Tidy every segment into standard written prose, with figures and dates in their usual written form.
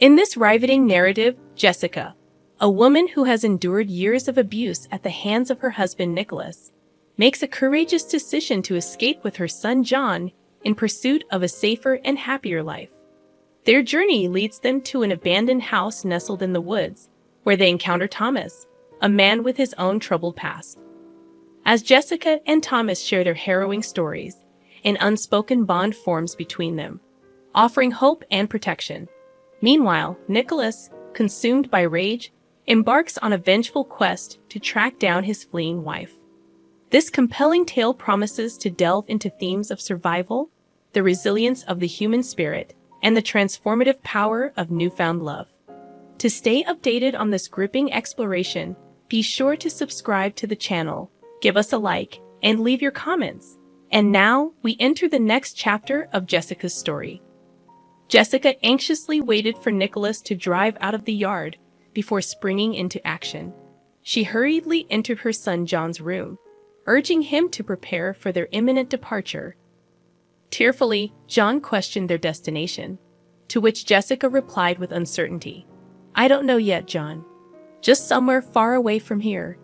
In this riveting narrative, Jessica, a woman who has endured years of abuse at the hands of her husband Nicholas, makes a courageous decision to escape with her son John in pursuit of a safer and happier life. Their journey leads them to an abandoned house nestled in the woods, where they encounter Thomas, a man with his own troubled past. As Jessica and Thomas share their harrowing stories, an unspoken bond forms between them, offering hope and protection. Meanwhile, Nicholas, consumed by rage, embarks on a vengeful quest to track down his fleeing wife. This compelling tale promises to delve into themes of survival, the resilience of the human spirit, and the transformative power of newfound love. To stay updated on this gripping exploration, be sure to subscribe to the channel, give us a like, and leave your comments. And now, we enter the next chapter of Jessica's story. Jessica anxiously waited for Nicholas to drive out of the yard before springing into action. She hurriedly entered her son John's room, urging him to prepare for their imminent departure. Tearfully, John questioned their destination, to which Jessica replied with uncertainty, "I don't know yet, John. Just somewhere far away from here."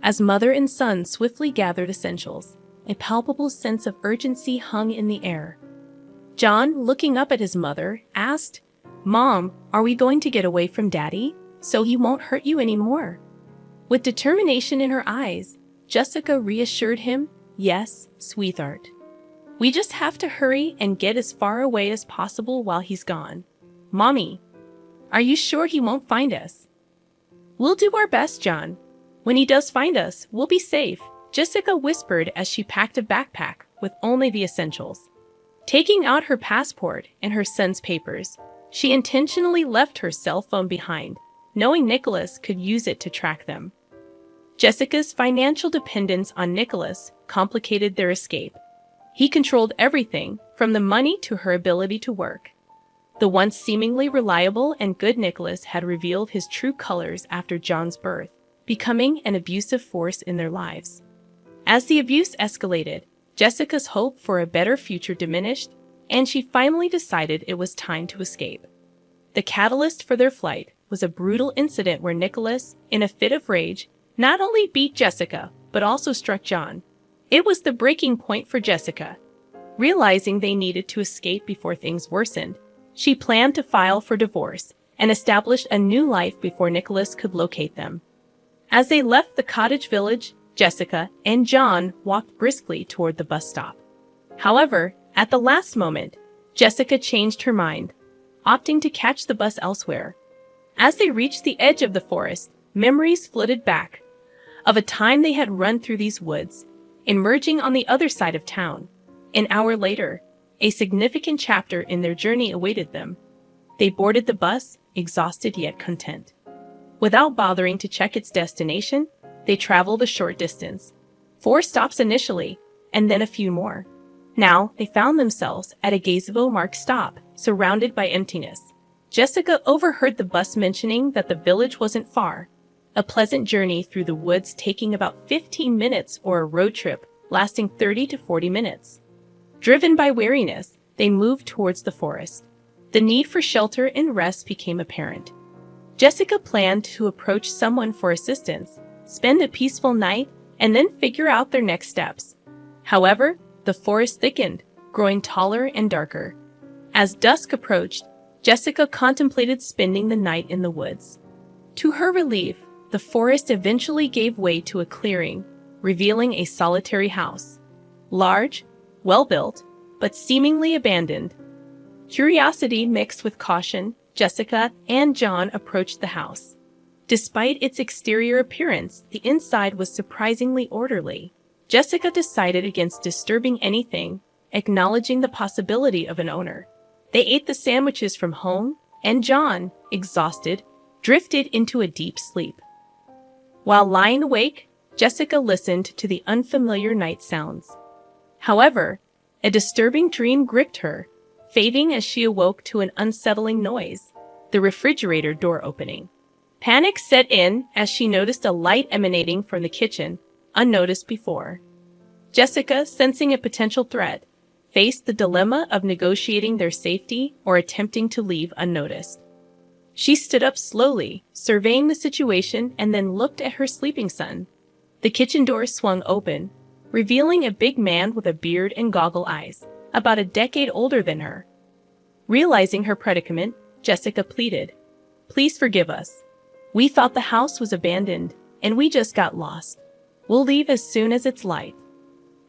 As mother and son swiftly gathered essentials, a palpable sense of urgency hung in the air. John, looking up at his mother, asked, "Mom, are we going to get away from Daddy, so he won't hurt you anymore?" With determination in her eyes, Jessica reassured him, "Yes, sweetheart. We just have to hurry and get as far away as possible while he's gone." "Mommy, are you sure he won't find us?" "We'll do our best, John. When he does find us, we'll be safe," Jessica whispered as she packed a backpack with only the essentials. Taking out her passport and her son's papers, she intentionally left her cell phone behind, knowing Nicholas could use it to track them. Jessica's financial dependence on Nicholas complicated their escape. He controlled everything, from the money to her ability to work. The once seemingly reliable and good Nicholas had revealed his true colors after John's birth, becoming an abusive force in their lives. As the abuse escalated, Jessica's hope for a better future diminished, and she finally decided it was time to escape. The catalyst for their flight was a brutal incident where Nicholas, in a fit of rage, not only beat Jessica, but also struck John. It was the breaking point for Jessica. Realizing they needed to escape before things worsened, she planned to file for divorce and establish a new life before Nicholas could locate them. As they left the cottage village, Jessica and John walked briskly toward the bus stop. However, at the last moment, Jessica changed her mind, opting to catch the bus elsewhere. As they reached the edge of the forest, memories flooded back of a time they had run through these woods, emerging on the other side of town. An hour later, a significant chapter in their journey awaited them. They boarded the bus, exhausted yet content. Without bothering to check its destination, they traveled a short distance. 4 stops initially, and then a few more. Now, they found themselves at a gazebo-marked stop, surrounded by emptiness. Jessica overheard the bus mentioning that the village wasn't far, a pleasant journey through the woods taking about 15 minutes or a road trip lasting 30 to 40 minutes. Driven by weariness, they moved towards the forest. The need for shelter and rest became apparent. Jessica planned to approach someone for assistance, spend a peaceful night, and then figure out their next steps. However, the forest thickened, growing taller and darker. As dusk approached, Jessica contemplated spending the night in the woods. To her relief, the forest eventually gave way to a clearing, revealing a solitary house. Large, well-built, but seemingly abandoned. Curiosity mixed with caution, Jessica and John approached the house. Despite its exterior appearance, the inside was surprisingly orderly. Jessica decided against disturbing anything, acknowledging the possibility of an owner. They ate the sandwiches from home, and John, exhausted, drifted into a deep sleep. While lying awake, Jessica listened to the unfamiliar night sounds. However, a disturbing dream gripped her, fading as she awoke to an unsettling noise, the refrigerator door opening. Panic set in as she noticed a light emanating from the kitchen, unnoticed before. Jessica, sensing a potential threat, faced the dilemma of negotiating their safety or attempting to leave unnoticed. She stood up slowly, surveying the situation, and then looked at her sleeping son. The kitchen door swung open, revealing a big man with a beard and goggle eyes, about a decade older than her. Realizing her predicament, Jessica pleaded, "Please forgive us. We thought the house was abandoned, and we just got lost. We'll leave as soon as it's light."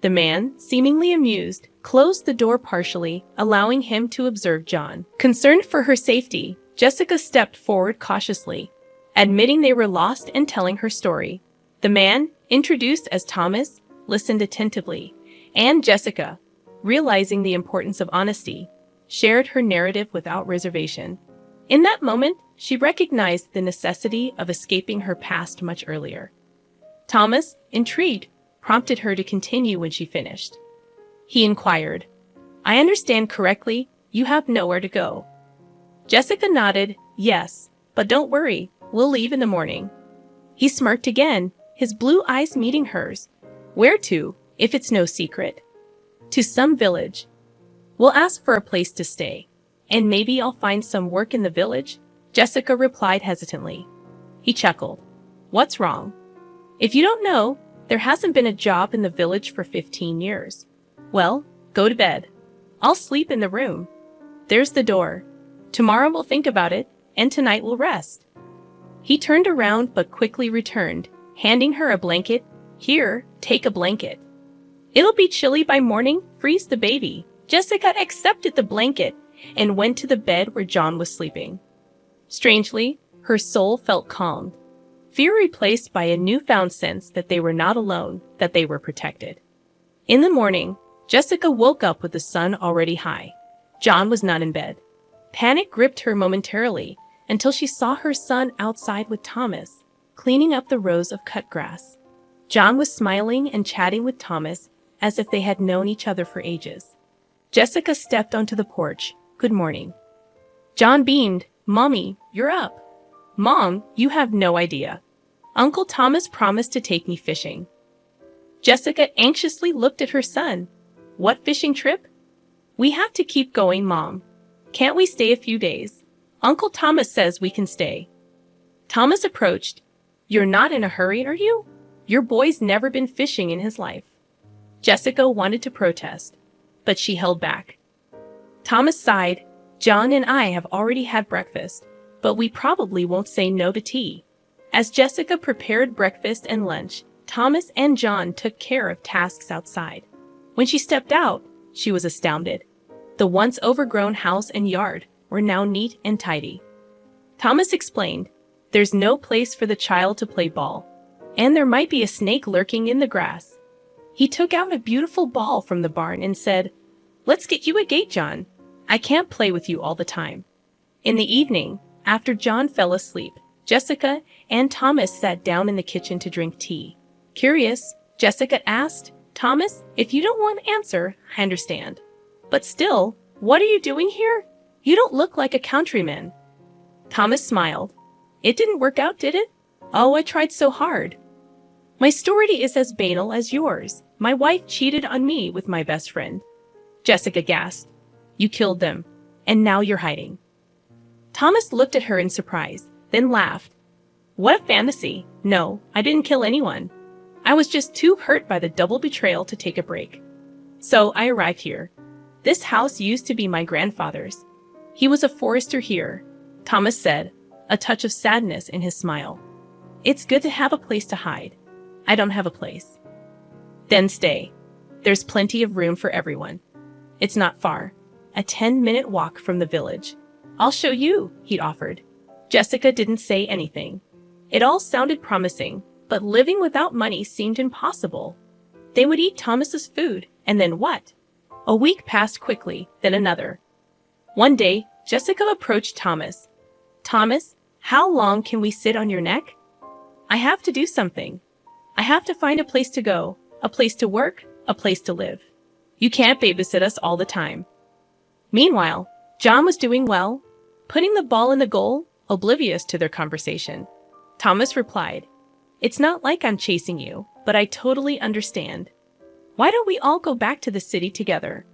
The man, seemingly amused, closed the door partially, allowing him to observe John. Concerned for her safety, Jessica stepped forward cautiously, admitting they were lost and telling her story. The man, introduced as Thomas, listened attentively, and Jessica, realizing the importance of honesty, shared her narrative without reservation. In that moment, she recognized the necessity of escaping her past much earlier. Thomas, intrigued, prompted her to continue when she finished. He inquired, "I understand correctly, you have nowhere to go." Jessica nodded, "Yes, but don't worry, we'll leave in the morning." He smirked again, his blue eyes meeting hers. "Where to, if it's no secret?" "To some village. We'll ask for a place to stay, and maybe I'll find some work in the village," Jessica replied hesitantly. He chuckled. "What's wrong? If you don't know, there hasn't been a job in the village for 15 years. Well, go to bed. I'll sleep in the room. There's the door. Tomorrow we'll think about it, and tonight we'll rest." He turned around but quickly returned, handing her a blanket. "Here, take a blanket. It'll be chilly by morning, freeze the baby." Jessica accepted the blanket and went to the bed where John was sleeping. Strangely, her soul felt calmed, fear replaced by a newfound sense that they were not alone, that they were protected. In the morning, Jessica woke up with the sun already high. John was not in bed. Panic gripped her momentarily until she saw her son outside with Thomas, cleaning up the rows of cut grass. John was smiling and chatting with Thomas as if they had known each other for ages. Jessica stepped onto the porch. "Good morning." John beamed. "Mommy, you're up." "Mom, you have no idea. Uncle Thomas promised to take me fishing." Jessica anxiously looked at her son. "What fishing trip?" "We have to keep going, Mom. Can't we stay a few days? Uncle Thomas says we can stay." Thomas approached. "You're not in a hurry, are you? Your boy's never been fishing in his life." Jessica wanted to protest, but she held back. Thomas sighed. "John and I have already had breakfast, but we probably won't say no to tea." As Jessica prepared breakfast and lunch, Thomas and John took care of tasks outside. When she stepped out, she was astounded. The once overgrown house and yard were now neat and tidy. Thomas explained, "There's no place for the child to play ball, and there might be a snake lurking in the grass." He took out a beautiful ball from the barn and said, "Let's get you a gate, John. I can't play with you all the time." In the evening, after John fell asleep, Jessica and Thomas sat down in the kitchen to drink tea. Curious, Jessica asked, "Thomas, if you don't want to answer, I understand. But still, what are you doing here? You don't look like a countryman." Thomas smiled. "It didn't work out, did it? Oh, I tried so hard. My story is as banal as yours. My wife cheated on me with my best friend." Jessica gasped. "You killed them, and now you're hiding." Thomas looked at her in surprise, then laughed. "What a fantasy. No, I didn't kill anyone. I was just too hurt by the double betrayal to take a break. So I arrived here. This house used to be my grandfather's. He was a forester here," Thomas said, a touch of sadness in his smile. "It's good to have a place to hide. I don't have a place." "Then stay. There's plenty of room for everyone. It's not far. A 10-minute walk from the village. I'll show you," he'd offered. Jessica didn't say anything. It all sounded promising, but living without money seemed impossible. They would eat Thomas's food, and then what? A week passed quickly, then another. One day, Jessica approached Thomas. "Thomas, how long can we sit on your neck? I have to do something. I have to find a place to go, a place to work, a place to live. You can't babysit us all the time." Meanwhile, John was doing well, putting the ball in the goal, oblivious to their conversation. Thomas replied, "It's not like I'm chasing you, but I totally understand. Why don't we all go back to the city together?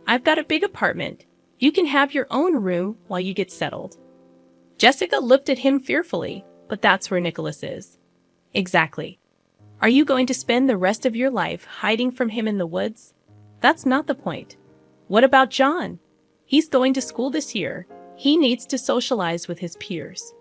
I've got a big apartment. You can have your own room while you get settled." Jessica looked at him fearfully, but that's where Nicholas is. Exactly. Are you going to spend the rest of your life hiding from him in the woods? That's not the point. What about John? He's going to school this year. He needs to socialize with his peers.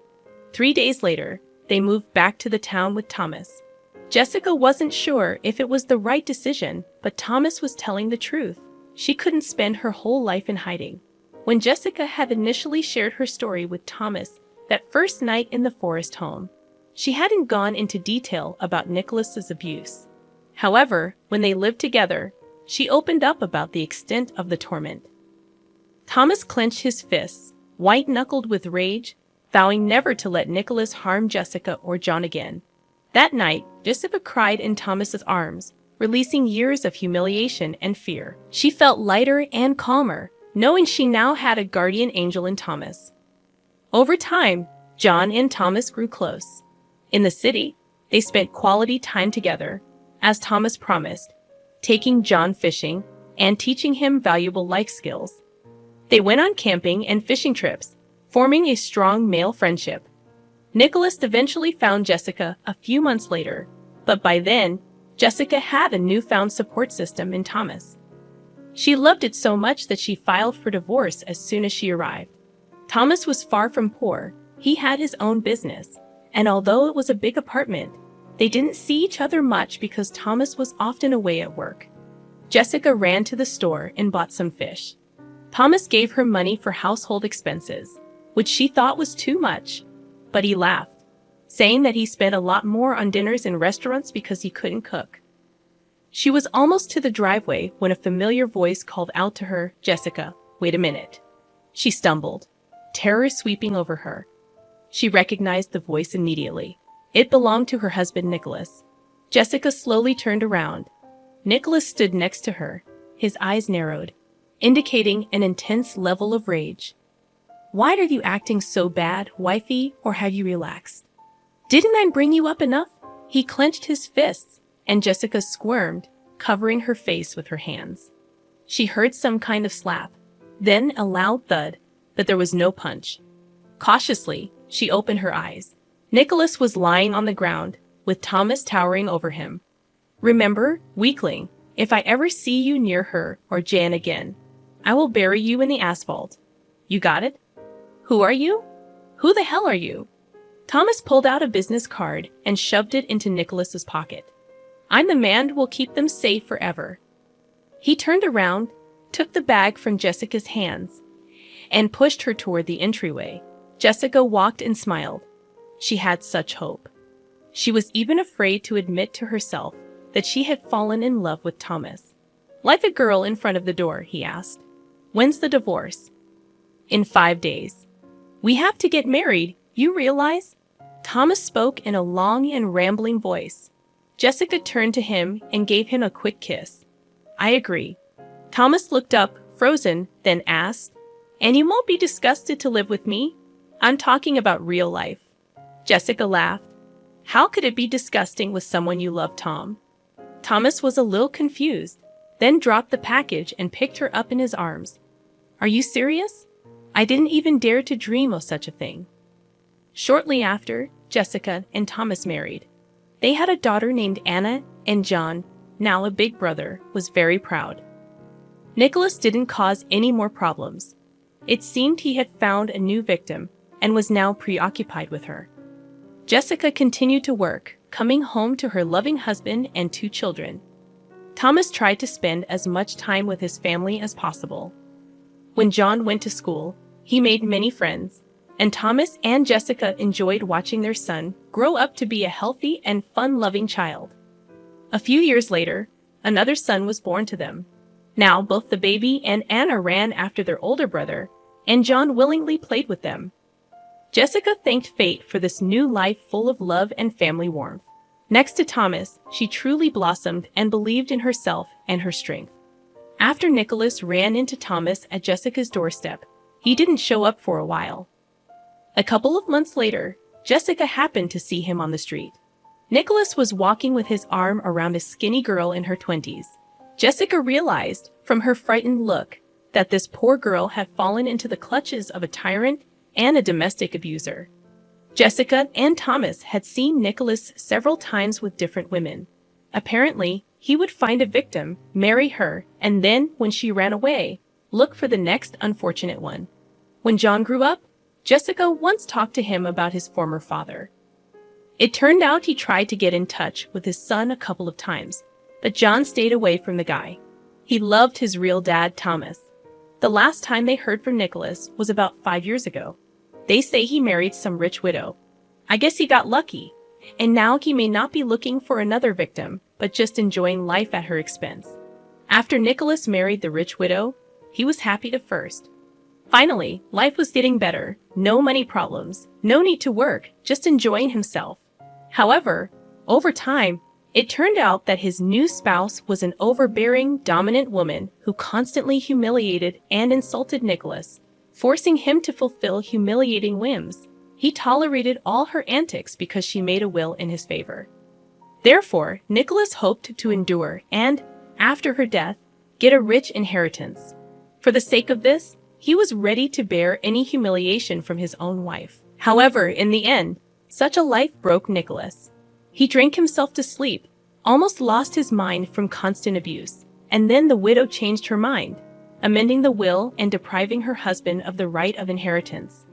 3 days later, they moved back to the town with Thomas. Jessica wasn't sure if it was the right decision, but Thomas was telling the truth. She couldn't spend her whole life in hiding. When Jessica had initially shared her story with Thomas that first night in the forest home, she hadn't gone into detail about Nicholas's abuse. However, when they lived together, she opened up about the extent of the torment. Thomas clenched his fists, white-knuckled with rage, vowing never to let Nicholas harm Jessica or John again. That night, Jessica cried in Thomas's arms, releasing years of humiliation and fear. She felt lighter and calmer, knowing she now had a guardian angel in Thomas. Over time, John and Thomas grew close. In the city, they spent quality time together, as Thomas promised, taking John fishing and teaching him valuable life skills. They went on camping and fishing trips, forming a strong male friendship. Nicholas eventually found Jessica a few months later, but by then, Jessica had a newfound support system in Thomas. She loved it so much that she filed for divorce as soon as she arrived. Thomas was far from poor. He had his own business, and although it was a big apartment, they didn't see each other much because Thomas was often away at work. Jessica ran to the store and bought some fish. Thomas gave her money for household expenses, which she thought was too much, but he laughed, saying that he spent a lot more on dinners in restaurants because he couldn't cook. She was almost to the driveway when a familiar voice called out to her, "Jessica, wait a minute." She stumbled, terror sweeping over her. She recognized the voice immediately. It belonged to her husband, Nicholas. Jessica slowly turned around. Nicholas stood next to her, his eyes narrowed, indicating an intense level of rage. "Why are you acting so bad, wifey, or have you relaxed? Didn't I bring you up enough?" He clenched his fists, and Jessica squirmed, covering her face with her hands. She heard some kind of slap, then a loud thud, but there was no punch. Cautiously, she opened her eyes. Nicholas was lying on the ground, with Thomas towering over him. "Remember, weakling, if I ever see you near her or Jan again, I will bury you in the asphalt. You got it? Who are you? Who the hell are you?" Thomas pulled out a business card and shoved it into Nicholas's pocket. "I'm the man who will keep them safe forever." He turned around, took the bag from Jessica's hands, and pushed her toward the entryway. Jessica walked and smiled. She had such hope. She was even afraid to admit to herself that she had fallen in love with Thomas. "Like a girl in front of the door," he asked. "When's the divorce?" "In 5 days. We have to get married, you realize?" Thomas spoke in a long and rambling voice. Jessica turned to him and gave him a quick kiss. "I agree." Thomas looked up, frozen, then asked, "And you won't be disgusted to live with me? I'm talking about real life." Jessica laughed. "How could it be disgusting with someone you love, Tom?" Thomas was a little confused, then dropped the package and picked her up in his arms. "Are you serious? I didn't even dare to dream of such a thing." Shortly after, Jessica and Thomas married. They had a daughter named Anna, and John, now a big brother, was very proud. Nicholas didn't cause any more problems. It seemed he had found a new victim and was now preoccupied with her. Jessica continued to work, coming home to her loving husband and 2 children. Thomas tried to spend as much time with his family as possible. When John went to school, he made many friends, and Thomas and Jessica enjoyed watching their son grow up to be a healthy and fun-loving child. A few years later, another son was born to them. Now both the baby and Anna ran after their older brother, and John willingly played with them. Jessica thanked fate for this new life full of love and family warmth. Next to Thomas, she truly blossomed and believed in herself and her strength. After Nicholas ran into Thomas at Jessica's doorstep, he didn't show up for a while. A couple of months later, Jessica happened to see him on the street. Nicholas was walking with his arm around a skinny girl in her 20s. Jessica realized, from her frightened look, that this poor girl had fallen into the clutches of a tyrant and a domestic abuser. Jessica and Thomas had seen Nicholas several times with different women. Apparently, he would find a victim, marry her, and then, when she ran away, look for the next unfortunate one. When John grew up, Jessica once talked to him about his former father. It turned out he tried to get in touch with his son a couple of times, but John stayed away from the guy. He loved his real dad, Thomas. The last time they heard from Nicholas was about 5 years ago. They say he married some rich widow. I guess he got lucky, and now he may not be looking for another victim, but just enjoying life at her expense. After Nicholas married the rich widow, he was happy at first. Finally, life was getting better, no money problems, no need to work, just enjoying himself. However, over time, it turned out that his new spouse was an overbearing, dominant woman who constantly humiliated and insulted Nicholas, forcing him to fulfill humiliating whims. He tolerated all her antics because she made a will in his favor. Therefore, Nicholas hoped to endure and, after her death, get a rich inheritance. For the sake of this, he was ready to bear any humiliation from his own wife. However, in the end, such a life broke Nicholas. He drank himself to sleep, almost lost his mind from constant abuse, and then the widow changed her mind, amending the will and depriving her husband of the right of inheritance.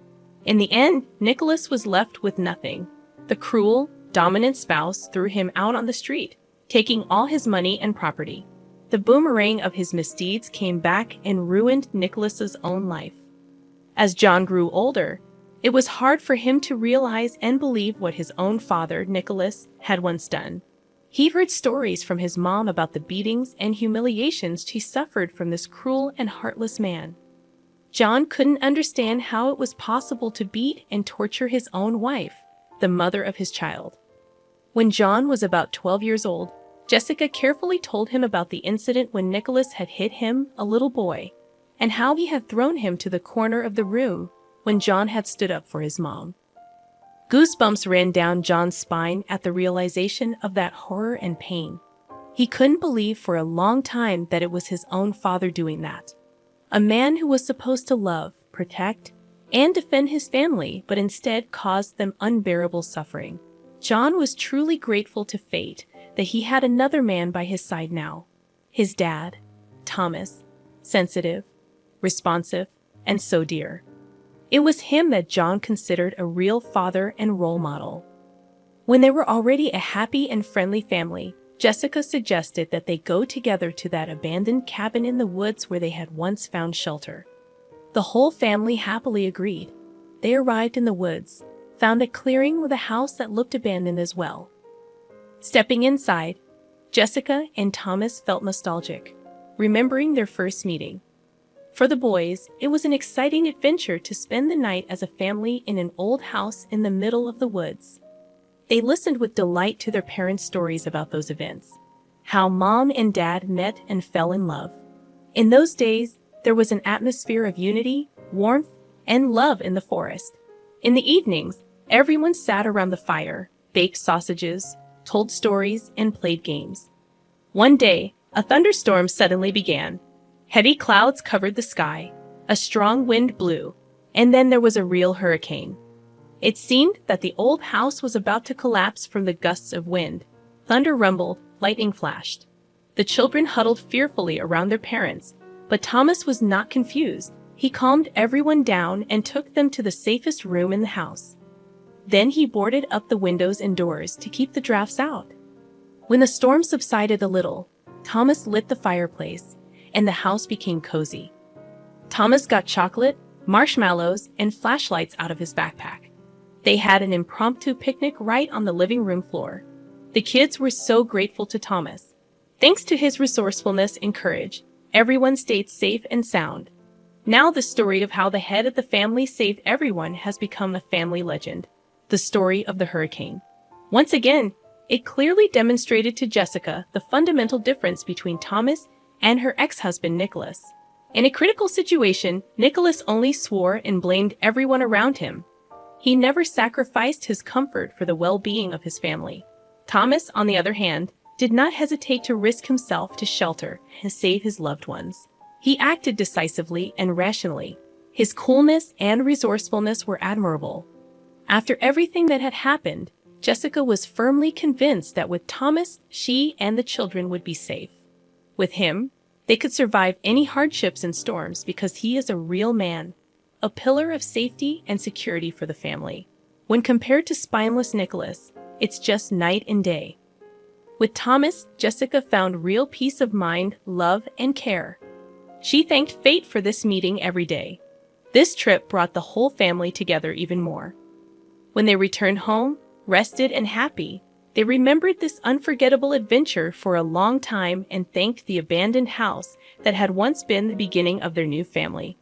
In the end, Nicholas was left with nothing. The cruel, dominant spouse threw him out on the street, taking all his money and property. The boomerang of his misdeeds came back and ruined Nicholas's own life. As John grew older, it was hard for him to realize and believe what his own father, Nicholas, had once done. He heard stories from his mom about the beatings and humiliations she suffered from this cruel and heartless man. John couldn't understand how it was possible to beat and torture his own wife, the mother of his child. When John was about 12 years old, Jessica carefully told him about the incident when Nicholas had hit him, a little boy, and how he had thrown him to the corner of the room when John had stood up for his mom. Goosebumps ran down John's spine at the realization of that horror and pain. He couldn't believe for a long time that it was his own father doing that. A man who was supposed to love, protect, and defend his family, but instead caused them unbearable suffering. John was truly grateful to fate that he had another man by his side now. His dad, Thomas, sensitive, responsive, and so dear. It was him that John considered a real father and role model. When they were already a happy and friendly family, Jessica suggested that they go together to that abandoned cabin in the woods where they had once found shelter. The whole family happily agreed. They arrived in the woods, found a clearing with a house that looked abandoned as well. Stepping inside, Jessica and Thomas felt nostalgic, remembering their first meeting. For the boys, it was an exciting adventure to spend the night as a family in an old house in the middle of the woods. They listened with delight to their parents' stories about those events, how mom and dad met and fell in love. In those days, there was an atmosphere of unity, warmth, and love in the forest. In the evenings, everyone sat around the fire, baked sausages, told stories, and played games. One day, a thunderstorm suddenly began. Heavy clouds covered the sky, a strong wind blew, and then there was a real hurricane. It seemed that the old house was about to collapse from the gusts of wind. Thunder rumbled, lightning flashed. The children huddled fearfully around their parents, but Thomas was not confused. He calmed everyone down and took them to the safest room in the house. Then he boarded up the windows and doors to keep the drafts out. When the storm subsided a little, Thomas lit the fireplace, and the house became cozy. Thomas got chocolate, marshmallows, and flashlights out of his backpack. They had an impromptu picnic right on the living room floor. The kids were so grateful to Thomas. Thanks to his resourcefulness and courage, everyone stayed safe and sound. Now the story of how the head of the family saved everyone has become a family legend. The story of the hurricane. Once again, it clearly demonstrated to Jessica the fundamental difference between Thomas and her ex-husband Nicholas. In a critical situation, Nicholas only swore and blamed everyone around him. He never sacrificed his comfort for the well-being of his family. Thomas, on the other hand, did not hesitate to risk himself to shelter and save his loved ones. He acted decisively and rationally. His coolness and resourcefulness were admirable. After everything that had happened, Jessica was firmly convinced that with Thomas, she and the children would be safe. With him, they could survive any hardships and storms because he is a real man, a pillar of safety and security for the family. When compared to spineless Nicholas, it's just night and day. With Thomas, Jessica found real peace of mind, love, and care. She thanked fate for this meeting every day. This trip brought the whole family together even more. When they returned home, rested and happy, they remembered this unforgettable adventure for a long time and thanked the abandoned house that had once been the beginning of their new family.